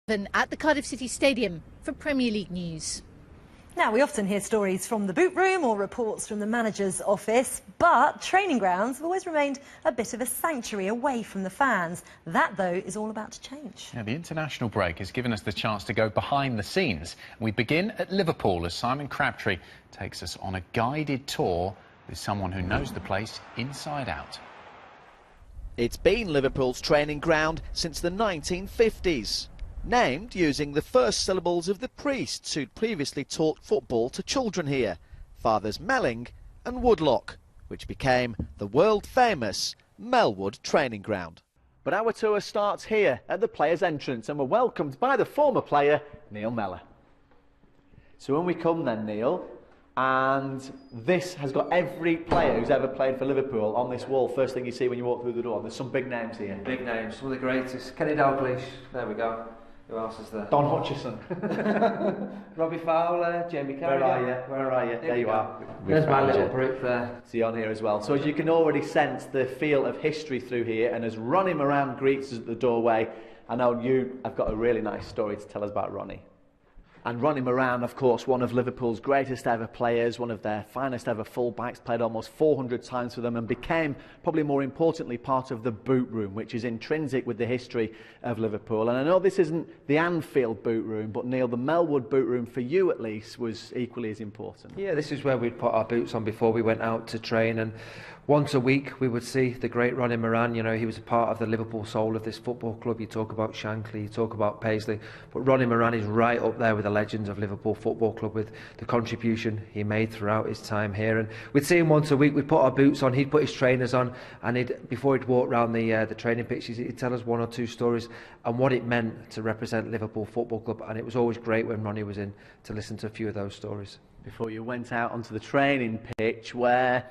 At the Cardiff City Stadium for Premier League news. Now, we often hear stories from the boot room or reports from the manager's office, but training grounds have always remained a bit of a sanctuary away from the fans. That, though, is all about to change. Yeah, the international break has given us the chance to go behind the scenes. We begin at Liverpool as Simon Crabtree takes us on a guided tour with someone who knows the place inside out. It's been Liverpool's training ground since the 1950s. Named using the first syllables of the priests who'd previously taught football to children here, Fathers Melling and Woodlock, which became the world-famous Melwood training ground. But our tour starts here at the players' entrance, and we're welcomed by the former player, Neil Mellor. So when we come then, Neil, and this has got every player who's ever played for Liverpool on this wall. First thing you see when you walk through the door, there's some big names here. Big names, some of the greatest. Kenny Dalglish, there we go. Who else is there? Don Hutchison. Robbie Fowler, Jamie Carragher. Where are you? Where are you? There you are. There's my little group there. See on here as well. So as you can already sense the feel of history through here, and as Ronnie Moran greets us at the doorway, I know you have got a really nice story to tell us about Ronnie. And Ronnie Moran, of course, one of Liverpool's greatest ever players, one of their finest ever full-backs, played almost 400 times for them and became, probably more importantly, part of the boot room, which is intrinsic with the history of Liverpool. And I know this isn't the Anfield boot room, but Neil, the Melwood boot room, for you at least, was equally as important. Yeah, this is where we'd put our boots on before we went out to train, and once a week we would see the great Ronnie Moran. You know, he was a part of the Liverpool soul of this football club. You talk about Shankly, you talk about Paisley, but Ronnie Moran is right up there with the legends of Liverpool Football Club with the contribution he made throughout his time here. And we'd see him once a week. We'd put our boots on, he'd put his trainers on, and before he'd walk around the training pitches, he'd tell us one or two stories and what it meant to represent Liverpool Football Club. And it was always great when Ronnie was in to listen to a few of those stories. Before you went out onto the training pitch, where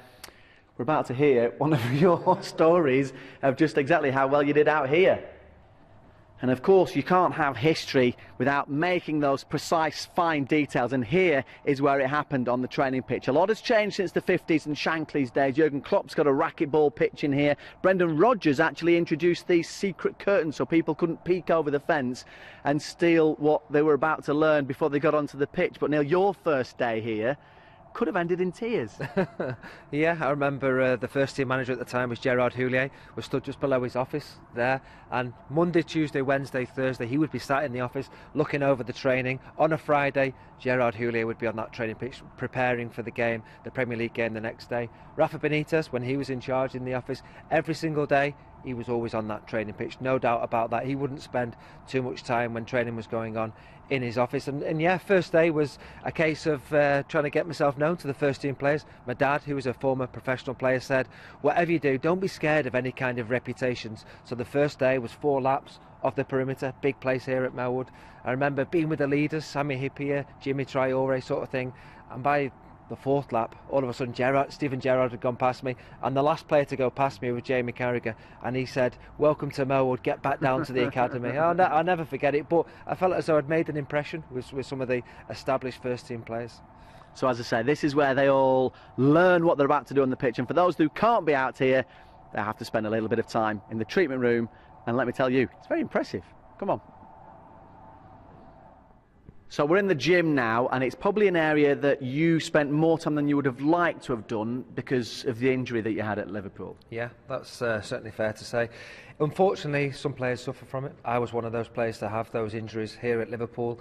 we're about to hear one of your stories of just exactly how well you did out here. And of course, you can't have history without making those precise, fine details. And here is where it happened on the training pitch. A lot has changed since the 50s and Shankly's days. Jurgen Klopp's got a racquetball pitch in here. Brendan Rodgers actually introduced these secret curtains so people couldn't peek over the fence and steal what they were about to learn before they got onto the pitch. But Neil, your first day here could have ended in tears. Yeah, I remember the first team manager at the time was Gerard Houllier, was stood just below his office there, and Monday, Tuesday, Wednesday, Thursday he would be sat in the office looking over the training. On a Friday, Gerard Houllier would be on that training pitch preparing for the game, the Premier League game the next day. Rafa Benitez, when he was in charge in the office, every single day he was always on that training pitch, no doubt about that. He wouldn't spend too much time when training was going on in his office. And yeah, first day was a case of trying to get myself known to the first team players. My dad, who was a former professional player, said, whatever you do, don't be scared of any kind of reputations. So the first day was 4 laps of the perimeter, big place here at Melwood. I remember being with the leaders, Sami Hyypiä, Jimmy Traore sort of thing, and by the 4th lap, all of a sudden Steven Gerrard had gone past me, and the last player to go past me was Jamie Carragher, and he said, welcome to Melwood, get back down to the academy. I'll never forget it, but I felt as though I'd made an impression with some of the established first team players. So as I say, this is where they all learn what they're about to do on the pitch, and for those who can't be out here, they have to spend a little bit of time in the treatment room, and let me tell you, it's very impressive. Come on. So we're in the gym now, and it's probably an area that you spent more time than you would have liked to have done because of the injury that you had at Liverpool. Yeah, that's certainly fair to say. Unfortunately, some players suffer from it. I was one of those players to have those injuries here at Liverpool.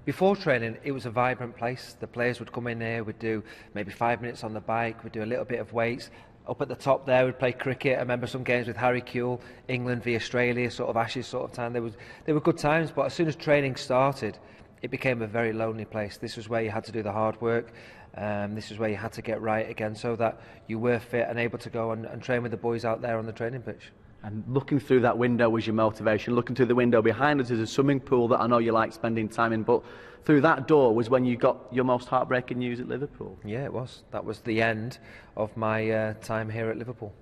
Before training, it was a vibrant place. The players would come in here, we'd do maybe 5 minutes on the bike, we'd do a little bit of weights. Up at the top there, we'd play cricket. I remember some games with Harry Kewell, England v Australia, sort of Ashes sort of time. They were good times, but as soon as training started, it became a very lonely place. This was where you had to do the hard work. This is where you had to get right again so that you were fit and able to go and train with the boys out there on the training pitch. And looking through that window was your motivation. Looking through the window behind us is a swimming pool that I know you like spending time in, but through that door was when you got your most heartbreaking news at Liverpool. Yeah, it was. That was the end of my time here at Liverpool.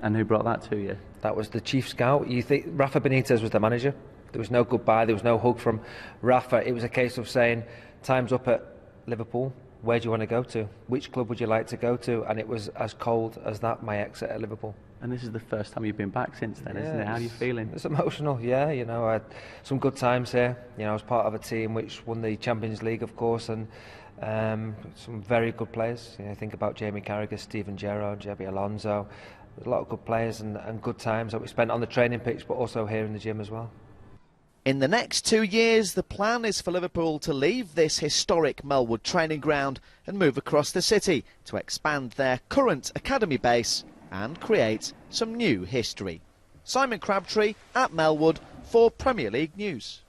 And who brought that to you? That was the chief scout. You think Rafa Benitez was the manager. There was no goodbye, there was no hug from Rafa. It was a case of saying, time's up at Liverpool, where do you want to go to? Which club would you like to go to? And it was as cold as that, my exit at Liverpool. And this is the first time you've been back since then, isn't it? How are you feeling? It's emotional, yeah. You know, I had some good times here. You know, I was part of a team which won the Champions League, of course, and some very good players. You know, think about Jamie Carragher, Steven Gerrard, Xabi Alonso. There's a lot of good players and good times that we spent on the training pitch, but also here in the gym as well. In the next 2 years, the plan is for Liverpool to leave this historic Melwood training ground and move across the city to expand their current academy base and create some new history. Simon Crabtree at Melwood for Premier League News.